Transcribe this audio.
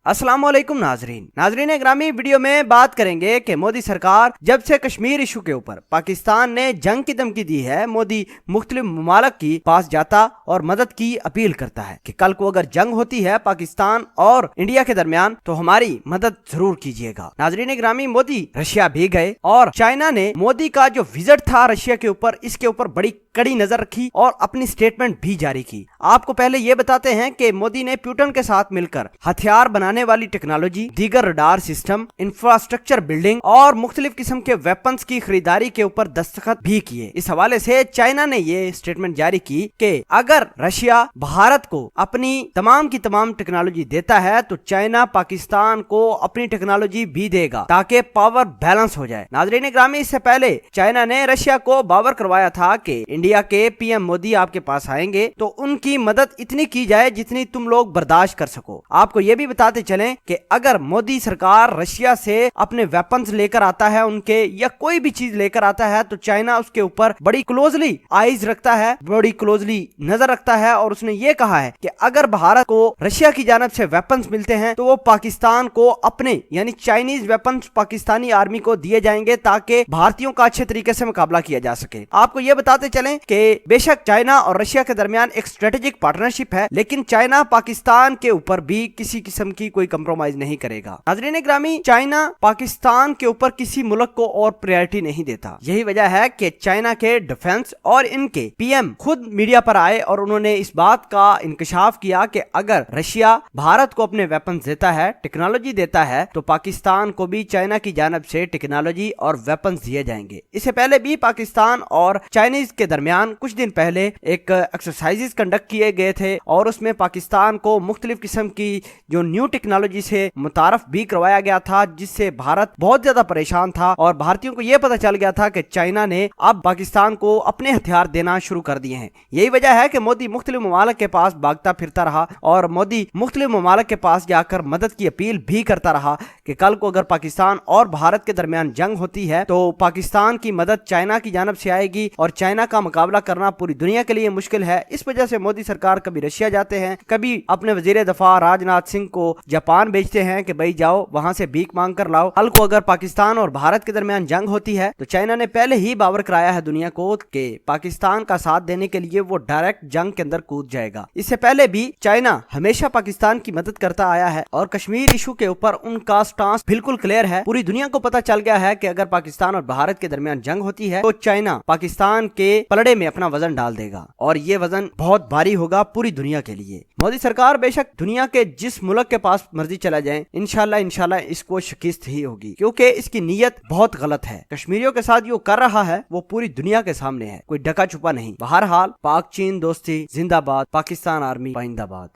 अस्सलाम वालेकुम नाजरीन ग्रामी, वीडियो में बात करेंगे कि मोदी सरकार जब से कश्मीर इशू के ऊपर पाकिस्तान ने जंग की धमकी दी है, मोदी मुख्तलिफ ममालिक की पास जाता और मदद की अपील करता है कि कल को अगर जंग होती है पाकिस्तान और इंडिया के दरमियान तो हमारी मदद जरूर कीजिएगा। नाजरीन ग्रामी, मोदी रशिया भी गए और चाइना ने मोदी का जो विजिट था रशिया के ऊपर, इसके ऊपर बड़ी कड़ी नजर रखी और अपनी स्टेटमेंट भी जारी की। आपको पहले ये बताते हैं कि मोदी ने पुतिन के साथ मिलकर हथियार बनाने वाली टेक्नोलॉजी, दीगर रडार सिस्टम, इंफ्रास्ट्रक्चर बिल्डिंग और मुख्तलिफ किस्म के वेपन्स की खरीदारी के ऊपर दस्तखत भी किए। इस हवाले से चाइना ने ये स्टेटमेंट जारी की कि अगर रशिया भारत को अपनी तमाम की तमाम टेक्नोलॉजी देता है तो चाइना पाकिस्तान को अपनी टेक्नोलॉजी भी देगा ताकि पावर बैलेंस हो जाए। नाज़रीन ग्रामी, इससे पहले चाइना ने रशिया को बावर करवाया था कि इंडिया के पीएम मोदी आपके पास आएंगे तो उनकी मदद इतनी की जाए जितनी तुम लोग बर्दाश्त कर सको। आपको ये भी बताते चलें कि अगर मोदी सरकार रशिया से अपने वेपन्स लेकर आता है उनके, या कोई भी चीज लेकर आता है, तो चाइना उसके ऊपर बड़ी क्लोजली आईज रखता है, बड़ी क्लोजली नजर रखता है। और उसने ये कहा है कि अगर भारत को रशिया की जानब से वेपन्स मिलते हैं तो वो पाकिस्तान को अपने यानी चाइनीज वेपन्स पाकिस्तानी आर्मी को दिए जाएंगे ताकि भारतीयों का अच्छे तरीके से मुकाबला किया जा सके। आपको ये बताते चलें कि बेशक चाइना और रशिया के दरमियान एक स्ट्रेटेजिक पार्टनरशिप है, लेकिन चाइना पाकिस्तान के ऊपर भी किसी किस्म की कोई कंप्रोमाइज नहीं करेगा। नाज़रीन ग्रामी, चाइना पाकिस्तान के ऊपर किसी मुल्क को और प्रायोरिटी नहीं देता। यही वजह है कि चाइना के डिफेंस और इनके पीएम खुद मीडिया पर आए और उन्होंने इस बात का इंकशाफ किया कि अगर रशिया भारत को अपने वेपन्स देता है, टेक्नोलॉजी देता है, तो पाकिस्तान को भी चाइना की जानब से टेक्नोलॉजी और वेपन्स दिए जाएंगे। इससे पहले भी पाकिस्तान और चाइनीज के दरमियान कुछ दिन पहले एक एक्सरसाइजेस कंडक्ट किए गए थे और उसमें पाकिस्तान को मुख्तलिफ किस्म की जो न्यू टेक्नोलॉजी से मुतारफ भी करवाया गया था, जिससे भारत बहुत ज्यादा परेशान था और भारतीयों को यह पता चल गया था कि चाइना ने अब पाकिस्तान को अपने हथियार देना शुरू कर दिए हैं। यही वजह है कि मोदी मुख्तलिफ ममालिक के पास भागता फिरता रहा और मोदी मुख्तलिफ ममालिक के पास जाकर मदद की अपील भी करता रहा कि कल को अगर पाकिस्तान और भारत के दरमियान जंग होती है तो पाकिस्तान की मदद चाइना की जानब से आएगी और चाइना का मुकाबला करना पूरी दुनिया के लिए मुश्किल है। इस वजह से मोदी सरकार कभी रशिया जाते हैं, कभी अपने वजीर दफा राजनाथ सिंह को जापान भेजते हैं कि भाई जाओ वहां से भीख मांग कर लाओ। कल को अगर पाकिस्तान और भारत के दरमियान जंग होती है तो चाइना ने पहले ही बावर कराया है दुनिया को कि पाकिस्तान का साथ देने के लिए वो डायरेक्ट जंग के अंदर कूद जाएगा। इससे पहले भी चाइना हमेशा पाकिस्तान की मदद करता आया है और कश्मीर इशू के ऊपर उनका स्टांस बिल्कुल क्लियर है। पूरी दुनिया को पता चल गया है कि अगर पाकिस्तान और भारत के दरमियान जंग होती है तो चाइना पाकिस्तान के पलड़े में अपना वजन डाल देगा और ये वजन बहुत भारी होगा पूरी दुनिया के लिए। मोदी सरकार बेशक दुनिया के जिस मुल्क के पास मर्जी चला जाए, इंशाल्लाह इसको शिकस्त ही होगी, क्योंकि इसकी नीयत बहुत गलत है। कश्मीरियों के साथ जो कर रहा है वो पूरी दुनिया के सामने है, कोई ढका छुपा नहीं। बहरहाल पाक चीन दोस्ती जिंदाबाद, पाकिस्तान आर्मी पाइंदाबाद।